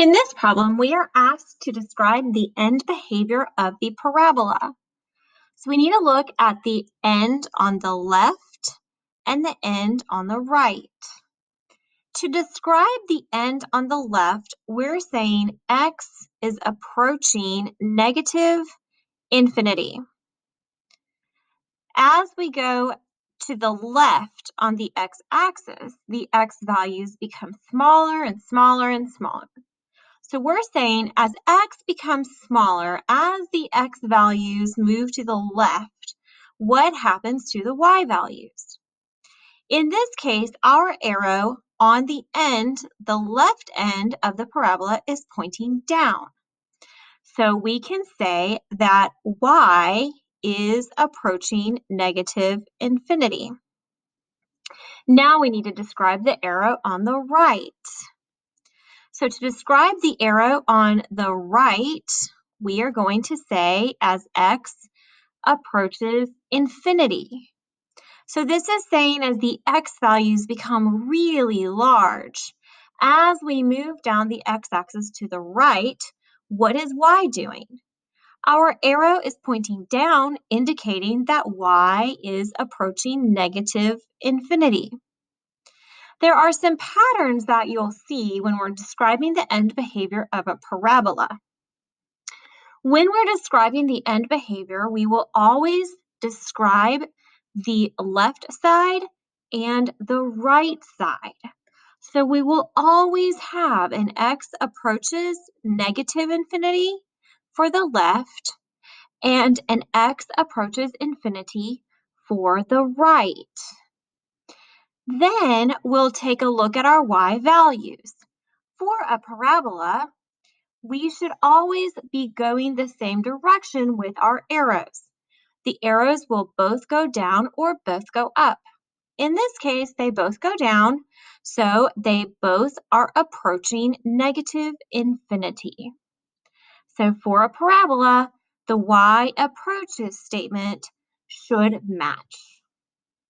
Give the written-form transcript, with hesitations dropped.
In this problem, we are asked to describe the end behavior of the parabola. So we need to look at the end on the left and the end on the right. To describe the end on the left, we're saying x is approaching negative infinity. As we go to the left on the x-axis, the x values become smaller and smaller and smaller. So we're saying as x becomes smaller, as the x values move to the left, what happens to the y values? In this case, our arrow on the end, the left end of the parabola is pointing down. So we can say that y is approaching negative infinity. Now we need to describe the arrow on the right. So to describe the arrow on the right, we are going to say as x approaches infinity. So this is saying as the x values become really large, as we move down the x-axis to the right, what is y doing? Our arrow is pointing down, indicating that y is approaching negative infinity. There are some patterns that you'll see when we're describing the end behavior of a parabola. When we're describing the end behavior, we will always describe the left side and the right side. So we will always have an x approaches negative infinity for the left and an x approaches infinity for the right. Then we'll take a look at our y values. For a parabola, we should always be going the same direction with our arrows. The arrows will both go down or both go up. In this case, they both go down, so they both are approaching negative infinity. So for a parabola, the y approaches statement should match.